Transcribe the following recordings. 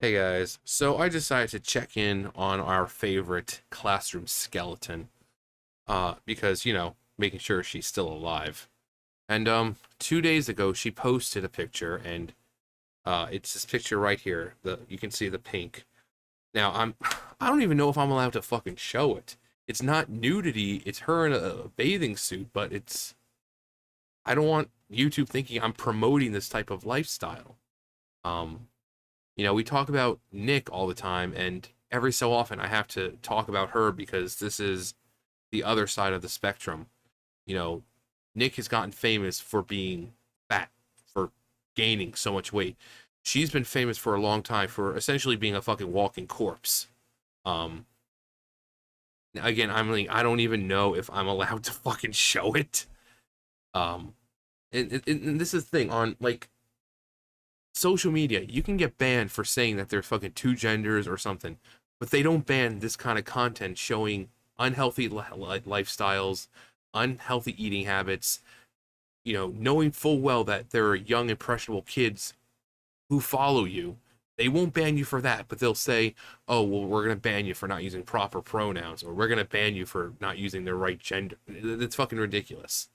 Hey guys, so I decided to check in on our favorite classroom skeleton, because, making sure she's still alive. And 2 days ago she posted a picture, and it's this picture right here. You can see the pink. Now I don't even know if I'm allowed to fucking show it. It's not nudity, it's her in a bathing suit, but I don't want YouTube thinking I'm promoting this type of lifestyle. Um, we talk about Nick all the time, and every so often I have to talk about her because this is the other side of the spectrum. You know, Nick has gotten famous for being fat, for gaining so much weight. She's been famous for a long time for essentially being a fucking walking corpse. Um, Again, I'm like, I don't even know if I'm allowed to fucking show it. Um, and this is the thing on like social media, you can get banned for saying that there's fucking two genders or something, but they don't ban this kind of content showing unhealthy lifestyles, unhealthy eating habits, knowing full well that there are young, impressionable kids who follow you. They won't ban you for that, but they'll say, oh, well, we're going to ban you for not using proper pronouns, or we're going to ban you for not using the right gender. It's fucking ridiculous.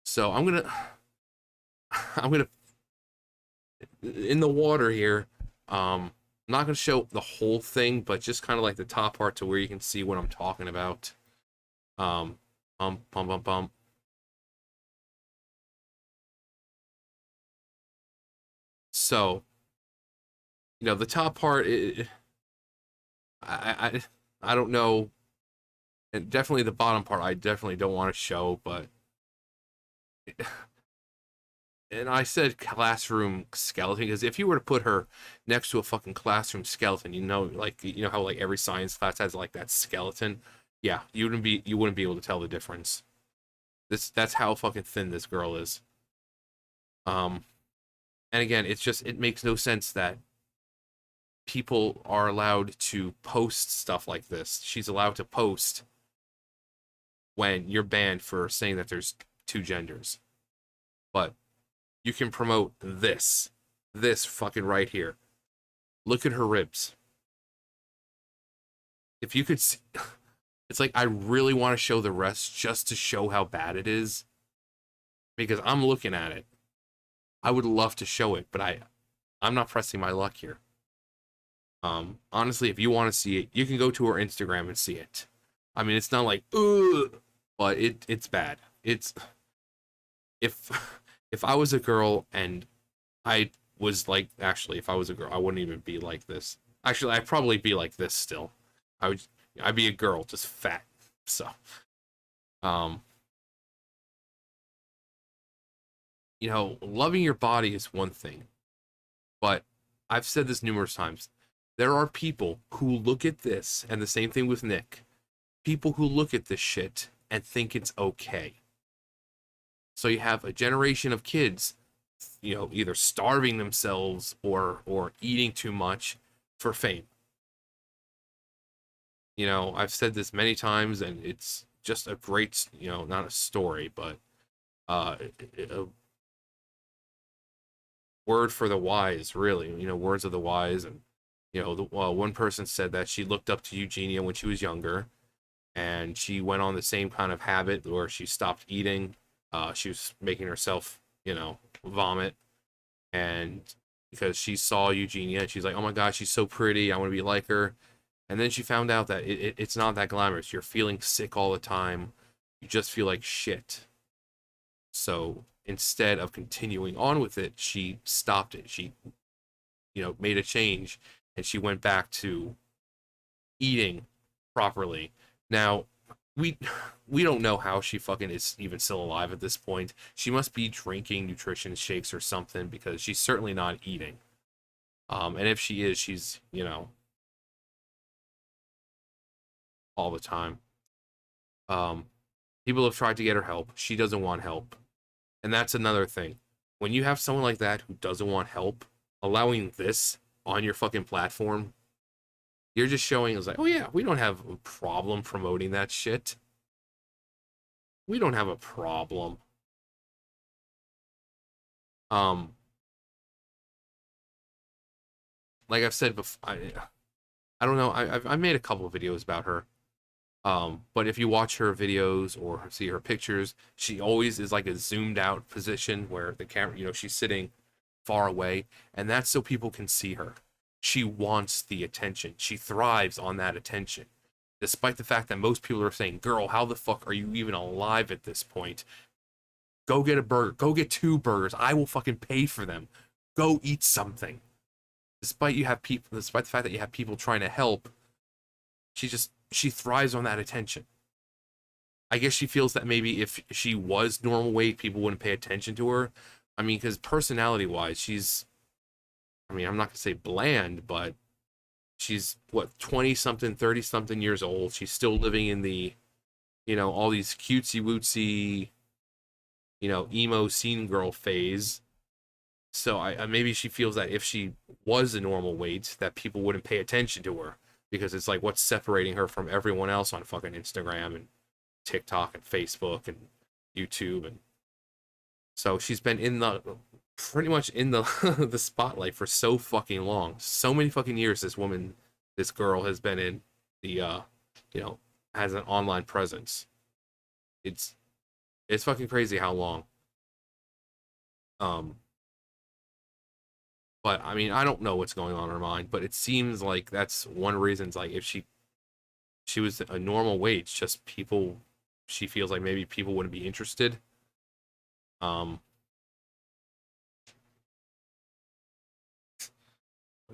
So I'm going to in the water here. I'm not gonna show the whole thing, but just kind of like the top part to where you can see what I'm talking about. Um, bump, bump, bump. So, the top part, I, I don't know, and definitely the bottom part, I definitely don't want to show, but, and I said classroom skeleton because if you were to put her next to a fucking classroom skeleton, like how like every science class has like that skeleton, yeah, you wouldn't be able to tell the difference. That's how fucking thin this girl is. Um, and again, it makes no sense that people are allowed to post stuff like this. She's allowed to post when you're banned for saying that there's two genders. But you can promote this fucking right here. Look at her ribs. If you could see, it's like I really want to show the rest just to show how bad it is because I'm looking at it. I would love to show it, but I'm not pressing my luck here. Honestly, if you want to see it, you can go to her Instagram and see it. I mean, it's not like ugh, but it's bad. It's if if I was a girl and I was like, actually, if I was a girl, I wouldn't even be like this. Actually, I'd probably be like this still. I would, I'd be a girl, just fat. So, um, loving your body is one thing, but I've said this numerous times. There are people who look at this, and the same thing with Nick. People who look at this shit and think it's okay. So you have a generation of kids, either starving themselves or eating too much for fame. I've said this many times, and it's just a great, not a story, but a word for the wise, really. Words of the wise, and one person said that she looked up to Eugenia when she was younger, and she went on the same kind of habit where she stopped eating. She was making herself, vomit, and because she saw Eugenia, she's like, "Oh my God, she's so pretty. I want to be like her." And then she found out that it's not that glamorous. You're feeling sick all the time. You just feel like shit. So instead of continuing on with it, she stopped it. She, made a change, and she went back to eating properly. Now, we we don't know how she fucking is even still alive at this point. She must be drinking nutrition shakes or something because she's certainly not eating. And if she is, she's, all the time. Um, People have tried to get her help. She doesn't want help. And that's another thing. When you have someone like that who doesn't want help, allowing this on your fucking platform, you're just showing us like, oh yeah, we don't have a problem promoting that shit. We don't have a problem. Um, like I've said before, I don't know. I've made a couple of videos about her. But if you watch her videos or see her pictures, she always is like a zoomed out position where the camera, she's sitting far away, and that's so people can see her. She wants the attention. She thrives on that attention. Despite the fact that most people are saying, "Girl, how the fuck are you even alive at this point? Go get a burger. Go get two burgers. I will fucking pay for them. Go eat something." Despite the fact that you have people trying to help, she thrives on that attention. I guess she feels that maybe if she was normal weight, people wouldn't pay attention to her. I mean, because personality wise, I mean, I'm not gonna say bland, but she's what, 20 something, 30 something years old. She's still living in the, all these cutesy wootsy, emo scene girl phase. So maybe she feels that if she was a normal weight, that people wouldn't pay attention to her because it's like what's separating her from everyone else on fucking Instagram and TikTok and Facebook and YouTube. And so she's been in the pretty much in the the spotlight for so fucking long. So many fucking years this girl has been in the has an online presence. It's it's fucking crazy how long. Um but I mean, I don't know what's going on in her mind, but it seems like that's one reason. It's like if she was a normal weight, just people, she feels like maybe people wouldn't be interested. Um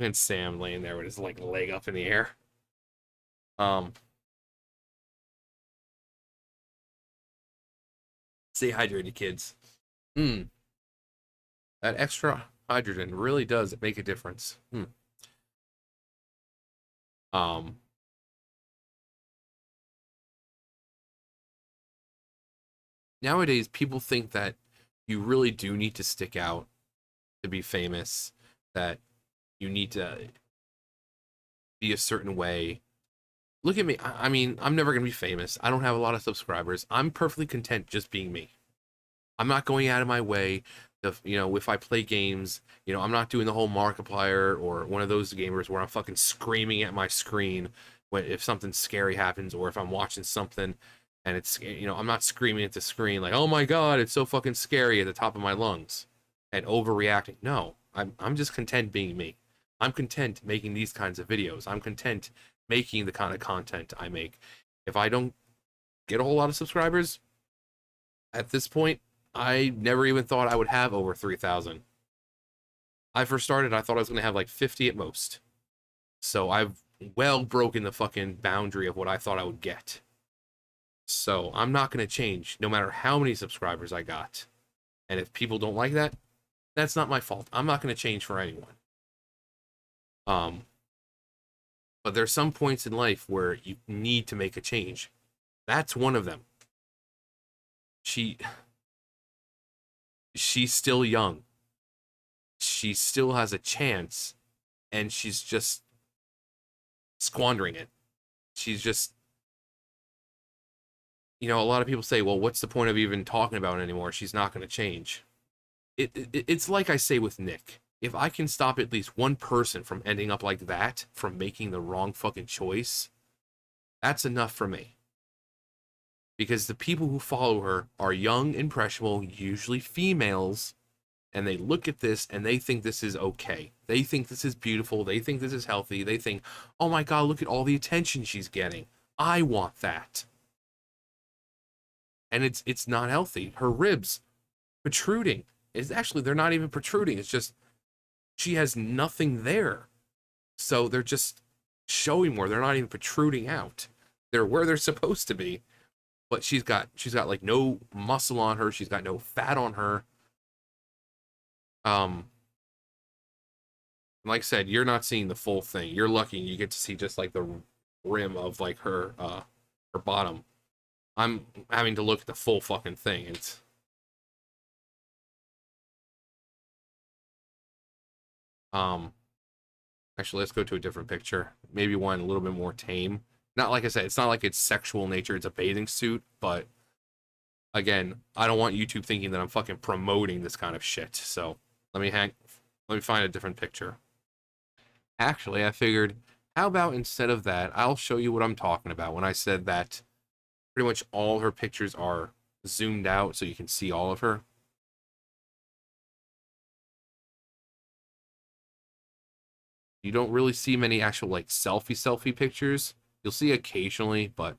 and Sam laying there with his like leg up in the air. Um Stay hydrated, kids. Hmm. That extra hydrogen really does make a difference. Hmm. Um, Nowadays, people think that you really do need to stick out to be famous, that you need to be a certain way. Look at me. I mean, I'm never going to be famous. I don't have a lot of subscribers. I'm perfectly content just being me. I'm not going out of my way. If I play games, I'm not doing the whole Markiplier or one of those gamers where I'm fucking screaming at my screen when if something scary happens or if I'm watching something and I'm not screaming at the screen like, "Oh my god, it's so fucking scary" at the top of my lungs and overreacting. No, I'm just content being me. I'm content making these kinds of videos. I'm content making the kind of content I make. If I don't get a whole lot of subscribers at this point, I never even thought I would have over 3,000. I first started, I thought I was going to have like 50 at most. So I've well broken the fucking boundary of what I thought I would get. So I'm not going to change no matter how many subscribers I got. And if people don't like that, that's not my fault. I'm not going to change for anyone. Um, but there's some points in life where you need to make a change. That's one of them. She she's still young. She still has a chance and she's just squandering it. She's just, a lot of people say, well, what's the point of even talking about it anymore? She's not going to change. It's like I say with Nick. If I can stop at least one person from ending up like that, from making the wrong fucking choice, that's enough for me. Because the people who follow her are young, impressionable, usually females, and they look at this and they think this is okay. They think this is beautiful. They think this is healthy. They think, oh my God, look at all the attention she's getting. I want that. And it's not healthy. Her ribs protruding. It's actually, they're not even protruding. It's just she has nothing there. So they're just showing more. They're not even protruding out. They're where they're supposed to be. But she's got like no muscle on her. She's got no fat on her. Um, like I said, you're not seeing the full thing. You're lucky you get to see just like the rim of like her bottom. I'm having to look at the full fucking thing. It's um actually let's go to a different picture. Maybe one a little bit more tame. Not like I said, it's not like it's sexual nature, it's a bathing suit, but again, I don't want YouTube thinking that I'm fucking promoting this kind of shit. So let me find a different picture. Actually, I figured, how about instead of that, I'll show you what I'm talking about when I said that pretty much all her pictures are zoomed out so you can see all of her. You don't really see many actual like selfie pictures. You'll see occasionally, but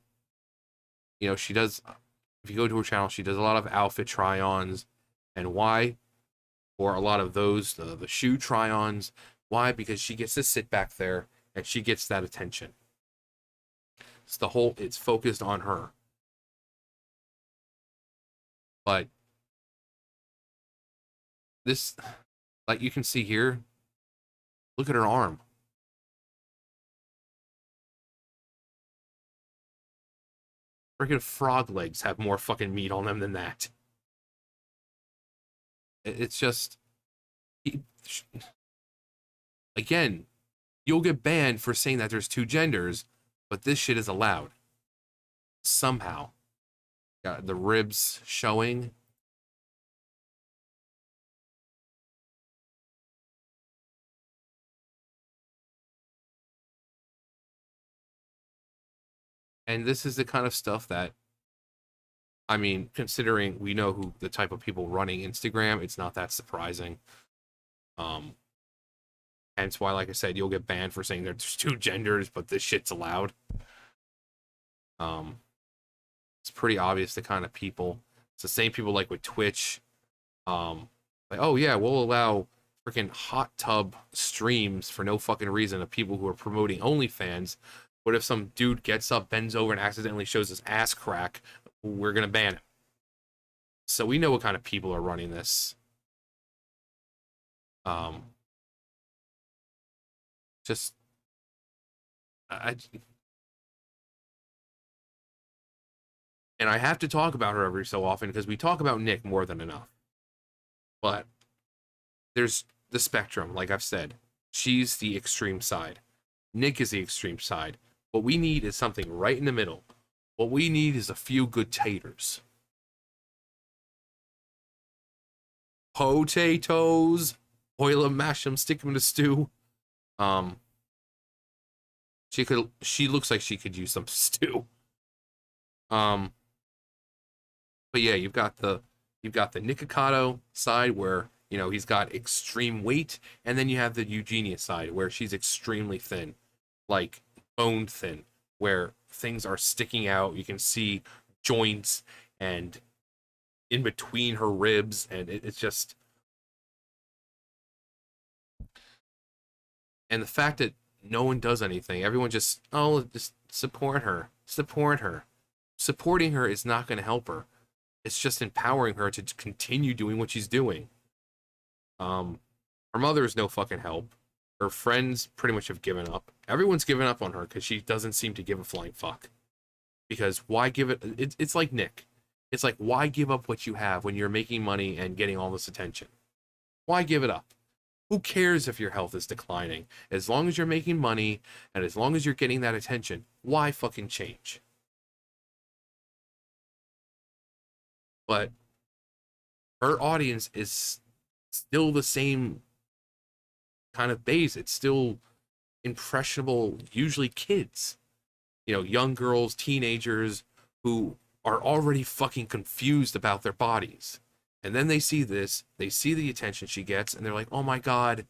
she does. If you go to her channel, she does a lot of outfit try-ons, and why? Or a lot of those the shoe try-ons. Why? Because she gets to sit back there and she gets that attention. It's focused on her. But this, like you can see here, look at her arm. Freaking frog legs have more fucking meat on them than that. It's just, again, you'll get banned for saying that there's two genders, but this shit is allowed somehow. Got the ribs showing. And this is the kind of stuff that, I mean, considering we know who the type of people running Instagram, it's not that surprising. Um, Hence why, like I said, you'll get banned for saying there's two genders, but this shit's allowed. Um, it's pretty obvious the kind of people. It's the same people like with Twitch. Like, oh yeah, we'll allow freaking hot tub streams for no fucking reason of people who are promoting OnlyFans. What if some dude gets up, bends over, and accidentally shows his ass crack? We're gonna ban him. So we know what kind of people are running this. Um, just I and I have to talk about her every so often because we talk about Nick more than enough. But there's the spectrum, like I've said. She's the extreme side. Nick is the extreme side. What we need is something right in the middle. What we need is a few good taters. Potatoes. Boil them, mash them, stick them in a stew. Um, she looks like she could use some stew. Um, but yeah, you've got the Nikocado side where he's got extreme weight, and then you have the Eugenia side where she's extremely thin, like bone thin, where things are sticking out. You can see joints and in between her ribs, and it's just, and the fact that no one does anything, everyone just support her. Supporting her is not going to help her. It's just empowering her to continue doing what she's doing. Um, her mother is no fucking help. Her friends pretty much have given up. Everyone's given up on her because she doesn't seem to give a flying fuck. Because why give it? It's like Nick. It's like, why give up what you have when you're making money and getting all this attention? Why give it up? Who cares if your health is declining? As long as you're making money and as long as you're getting that attention, why fucking change? But her audience is still the same kind of base. It's still impressionable, usually kids, young girls, teenagers who are already fucking confused about their bodies. And then they see this, they see the attention she gets, and they're like, oh my God,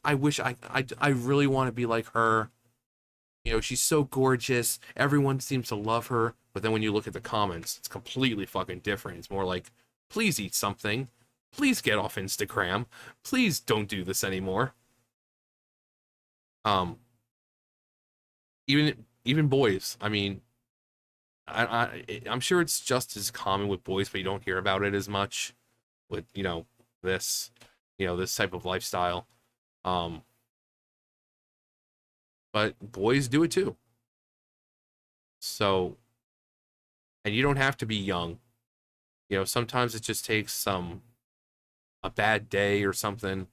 I wish I really want to be like her. She's so gorgeous. Everyone seems to love her. But then when you look at the comments, it's completely fucking different. It's more like, please eat something. Please get off Instagram. Please don't do this anymore. Um, even boys. I mean, I'm sure it's just as common with boys, but you don't hear about it as much with this this type of lifestyle. Um, but boys do it too. So, and you don't have to be young. Sometimes it just takes a bad day or something.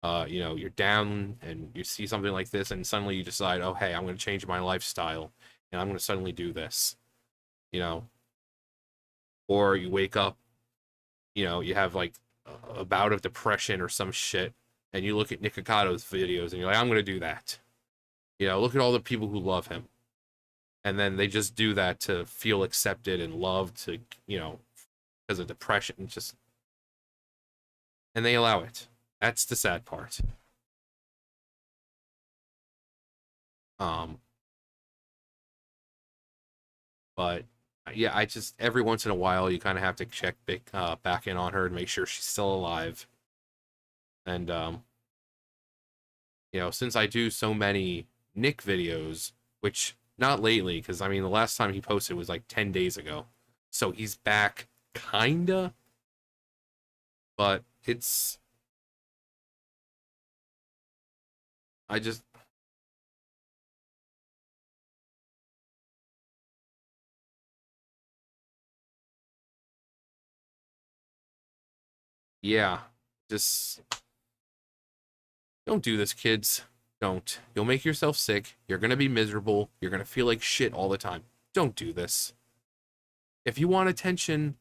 You're down and you see something like this, and suddenly you decide, oh hey, I'm going to change my lifestyle, and I'm going to suddenly do this. You know, or you wake up, you have like a bout of depression or some shit, And you look at Nick Ocato's videos and you're like, I'm going to do that. You know, look at all the people who love him. And then they just do that to feel accepted and loved, to, you know, because of depression. Just, and they allow it. That's the sad part. Um, but yeah, I just, every once in a while you kind of have to check back in on her and make sure she's still alive. And you know, since I do so many Nick videos, which not lately, because I mean the last time he posted was like 10 days ago, so he's back kinda, but it's, I just, yeah, just don't do this, kids. Don't. You'll make yourself sick. You're gonna be miserable. You're gonna feel like shit all the time. Don't do this. If you want attention,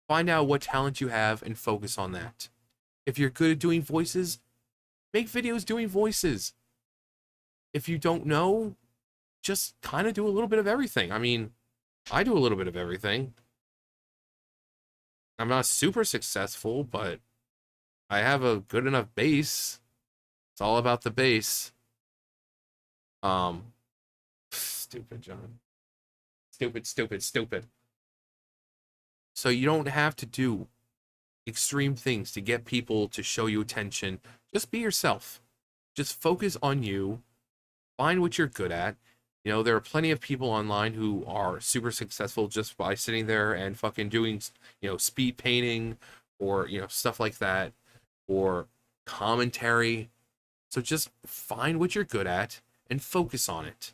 find out what talent you have and focus on that. If you're good at doing voices, make videos doing voices. If you don't know, just kind of do a little bit of everything. I mean, I do a little bit of everything. I'm not super successful, but I have a good enough base. It's all about the base. Um, stupid, John. Stupid, stupid, stupid. So you don't have to do extreme things to get people to show you attention. Just be yourself. Just focus on you. Find what you're good at. You know, there are plenty of people online who are super successful just by sitting there and fucking doing, you know, speed painting or, you know, stuff like that, or commentary. So just find what you're good at and focus on it.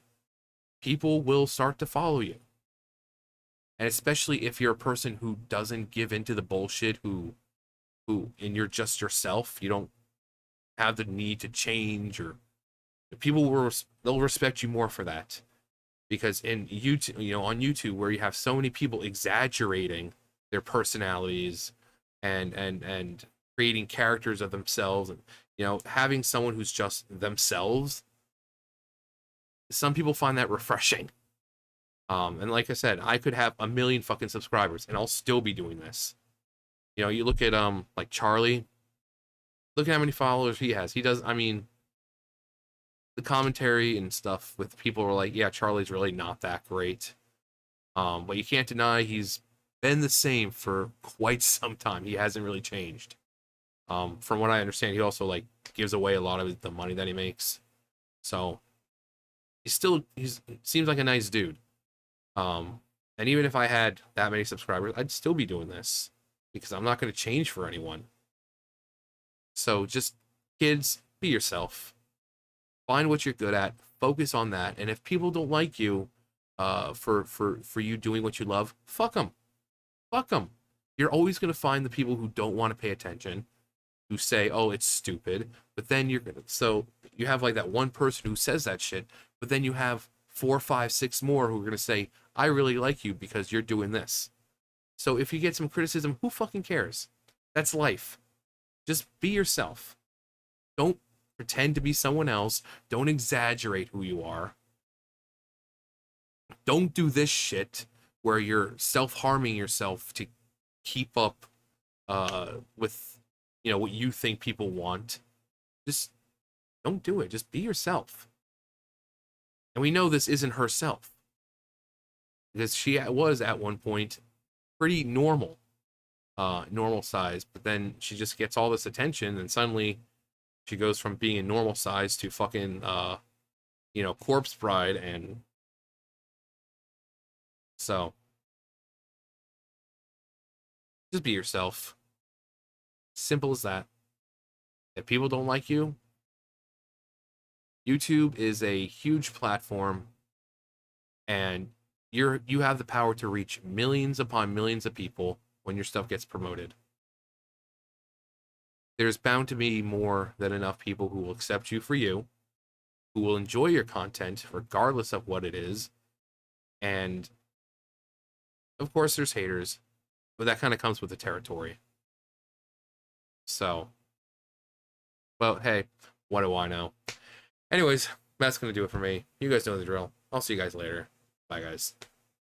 People will start to follow you. And especially if you're a person who doesn't give into the bullshit, and you're just yourself, you don't have the need to change, or people will, they'll respect you more for that. Because in YouTube, you know, on YouTube, where you have so many people exaggerating their personalities and creating characters of themselves, and, you know, having someone who's just themselves, some people find that refreshing. And like I said, I could have a million fucking subscribers and I'll still be doing this. You know, you look at like Charlie, look at how many followers he has. He does, I mean, the commentary and stuff with people are like, yeah, Charlie's really not that great. But you can't deny he's been the same for quite some time. He hasn't really changed. From what I understand, he also like gives away a lot of the money that he makes. So he's seems like a nice dude. Um, and even if I had that many subscribers, I'd still be doing this because I'm not going to change for anyone. So just, kids, be yourself. Find what you're good at. Focus on that. And if people don't like you, for you doing what you love, fuck them. Fuck them. You're always going to find the people who don't want to pay attention, who say, "Oh, it's stupid." But then you're gonna, so you have like that one person who says that shit, but then you have four, five, six more who are gonna say, "I really like you because you're doing this." So if you get some criticism, who fucking cares? That's life. Just be yourself. Don't pretend to be someone else. Don't exaggerate who you are. Don't do this shit where you're self-harming yourself to keep up with, you know, what you think people want. Just don't do it. Just be yourself. And we know this isn't herself because she was at one point pretty normal, normal size, but then she just gets all this attention and suddenly she goes from being a normal size to fucking you know, corpse bride. And so just be yourself. Simple as that. If people don't like you, YouTube is a huge platform, and you have the power to reach millions upon millions of people when your stuff gets promoted. There's bound to be more than enough people who will accept you for you, who will enjoy your content regardless of what it is. And of course there's haters, but that kind of comes with the territory. So But hey, what do I know? Anyways, that's gonna do it for me. You guys know the drill. I'll see you guys later. Bye, guys.